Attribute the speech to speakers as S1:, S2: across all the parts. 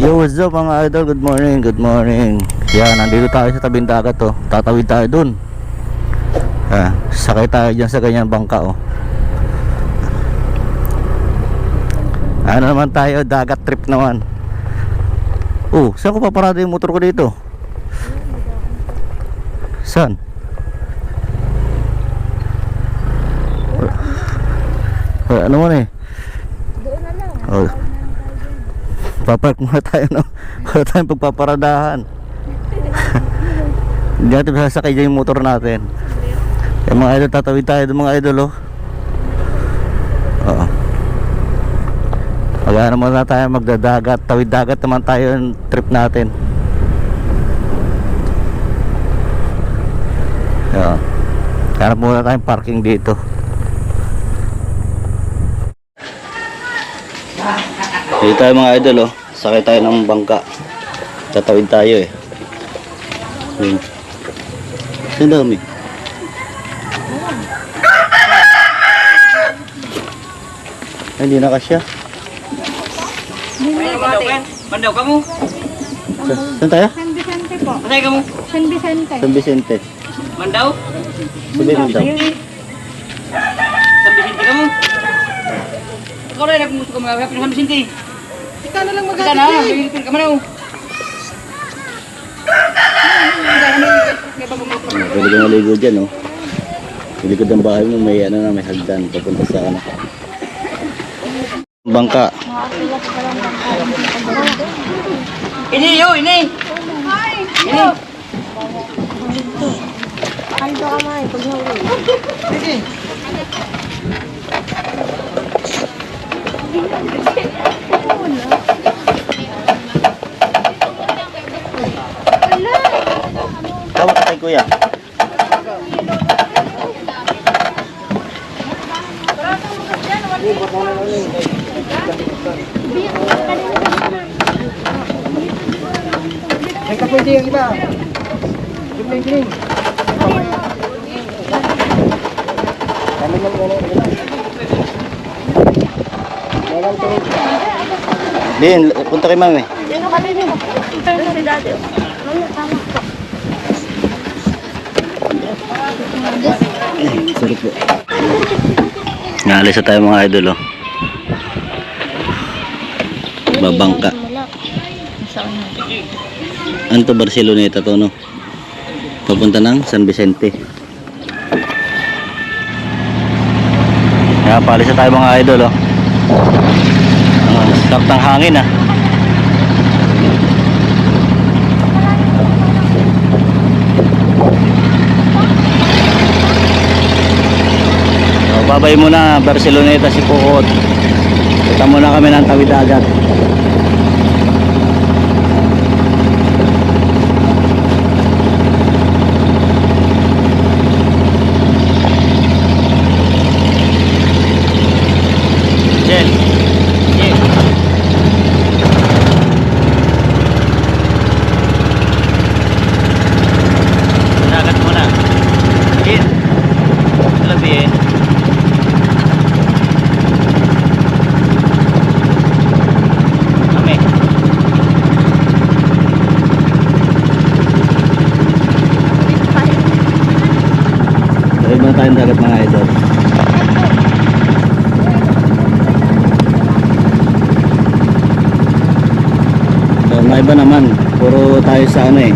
S1: Yo, what's up mga idol? Good morning, good morning. Yan, nandito tayo sa tabing dagat oh. Tatawid tayo dun. Sakay tayo dyan sa ganyang bangka oh. Ano naman tayo, dagat trip naman. Oh, saan ko paparado yung motor ko dito? Saan? Wala naman eh.
S2: Doon na lang.
S1: Oh. Papark muna tayo no. Wala tayong pagpaparadahan. Hindi natin sasakay dyan yung motor natin. Yung mga idol, tatawid tayo doon mga idol oh. Oo. Magana muna tayo magdadagat. Tawid dagat naman tayo yung trip natin. Oo. Hanap muna tayong parking dito. Dito tayo mga idol oh. Sakay tayo ng bangka. Tatawid tayo eh. Ang dami. Hindi na kasya.
S3: Mandaw ka mo?
S1: Saan tayo?
S2: San Vicente po.
S3: Masay ka mo?
S2: San Vicente.
S1: San Vicente.
S3: Mandaw?
S1: Sabihin mo daw.
S3: San Vicente ka mo? Ikaw rin, nagmusto ka mga San Vicente.
S2: Ikaw na lang
S3: Kita na, Pilipin ka man ako.
S1: Pwede ka maligo dyan oh. Sa likod ng bahay mo may ano na, may hagdan papunta sa ano. Bangka.
S3: Ini yo, ini. Ini.
S2: Kaldo ka man, pag nahuli.
S1: Tawag ka kay kuya.
S3: Ay ka pwede yung iba. Giling-giling.
S1: Din, punta kay mami.
S2: Ano ka din mo? Ito si daddy. Ano, tama po.
S1: Sorry po. Naalis na tayo mga idol oh. Babangka. Ano to, Barceloneta to no? Papunta ng San Vicente. Kaya paalis na tayo mga idol oh. Sarap ng hangin ah. Babay muna Barceloneta si Pukot. Kita muna kami ng tawid dagat. Jen. Jen. Dagat muna. Jen. Labihin. Tayong dagat mga idol. So, mga iba naman, puro tayo sa ano eh,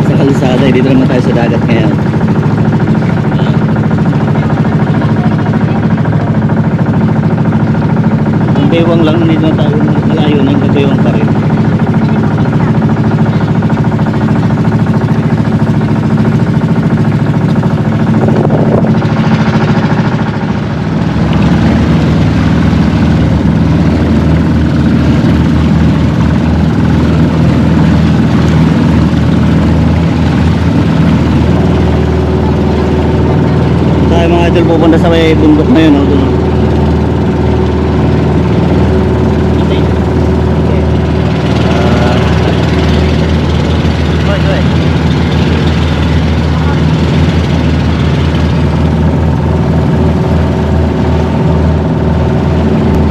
S1: sa kalisada eh. Dito naman tayo sa dagat ngayon. Ang baywang lang, dito na tayo malayo ng baywang pa rin. Mga idol, pupunta sa may bundok na yun oh.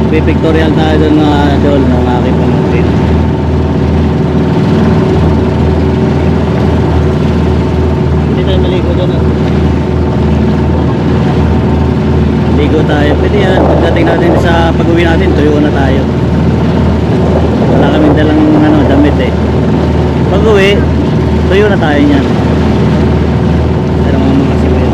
S1: Pipictorial tayo doon mga idol ng aking pamangkin. Ligo tayo. Pwede yan. Pagdating natin sa pag-uwi natin, tuyo na tayo. Wala kaming dalang damit eh. Pag-uwi, tuyo na tayo niyan. Pero mga siwil.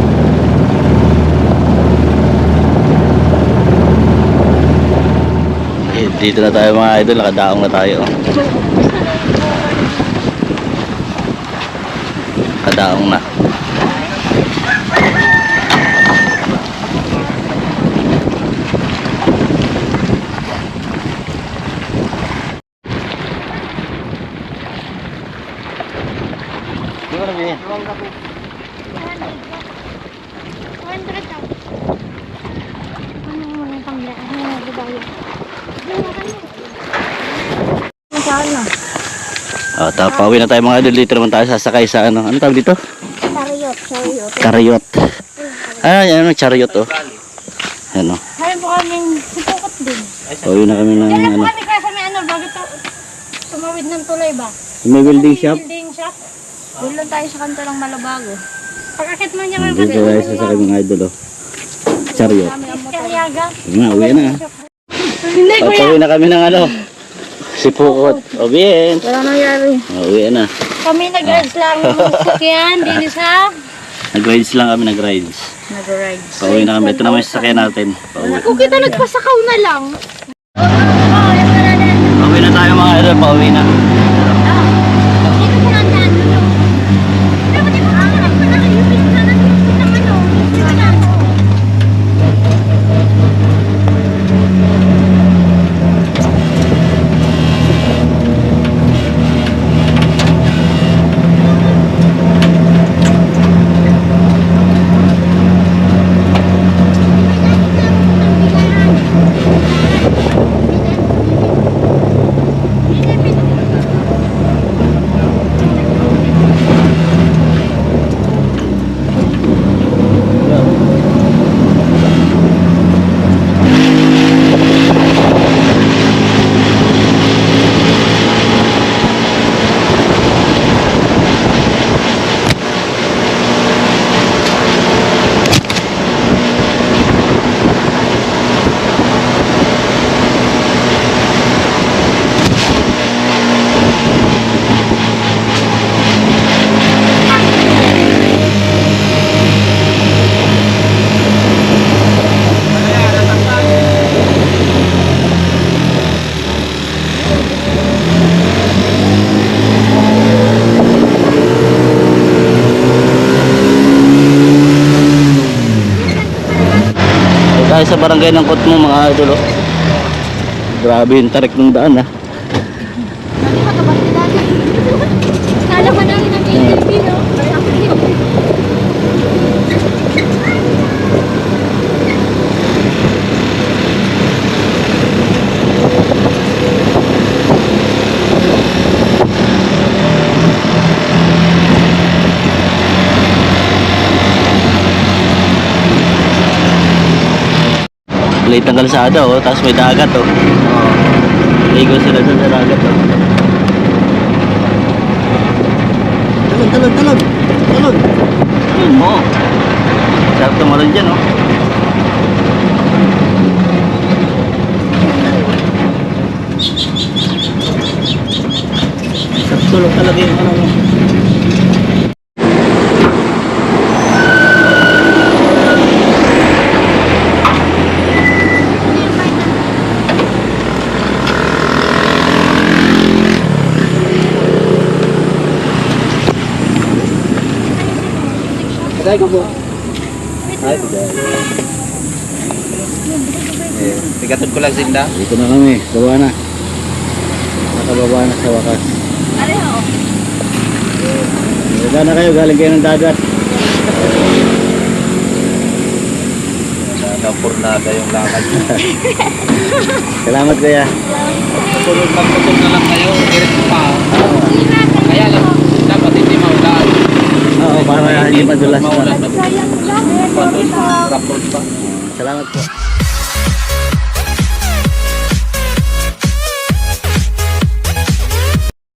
S1: Eh, dito na tayo mga idol. Nakadaong na tayo. Nakadaong na. Pauwi na tayo mga idol. Dito naman tayo sasakay sa ano. Ano tawag dito?
S2: Chariot.
S1: Chariot. Yan ang chariot oh. Yan oh.
S2: Sabi po kaming sipukot din.
S1: Pauwi na kami ng
S2: Kailan po
S1: ano.
S2: kami kaya sa may ano, bago to, tumawid ng tulay ba?
S1: May welding shop.
S2: Building shop. Doon lang tayo sa kanto ng Malabago. Pag-akit mo niya kayo
S1: Dito tayo sasakay mga idol oh. Chariot.
S2: Kaliaga.
S1: Sige na, uwi na.
S2: Hindi kuya.
S1: Pauwi na kami ng ano. Sipukot. O bien.
S2: Wala nangyari.
S1: Uwi na.
S2: Kami nag-rides lang ng sasakyan, din sa
S1: Nag-rides lang kami, nag-rides.
S2: nag-rides.
S1: Pauwi na kami. Ito naman yung sasakyan natin. Pauwi.
S2: Kung kita nagpasakaw na lang.
S1: Pauwi na tayo mga idol. Pauwi na.
S2: Dito po lang daan. Pero di ba ako nakayupin ka na ng ano?
S1: Tayo sa barangay ng Kutmo mga idol oh. Grabe yung tarik ng daan ah.
S2: Dati matabas ni dati. Kala ko namin ng Pilipino.
S1: Late ng kalsada oh, tapos may dagat oh. Ligo sila dun sa dagat oh. Talon, talon, talon. Talon. Talon mo. Sarap tumalon dyan oh. Sarap tulog talaga yung ano mo. Ay, ko po. Ay,
S3: Bigatod ko lang sinda.
S1: dito na kami, baba na. Nakababa na sa wakas.
S2: Areho.
S1: Baba na kayo, galing kayo ng dagat.
S3: Napurnada yung lakad.
S1: Salamat kuya.
S3: Pagputol na lang kayo, direct pa. Kaya lang, dapat hindi maulan.
S1: Oo, para hindi madulas na.
S2: Sayang lang.
S3: Tapos pa.
S1: Salamat po.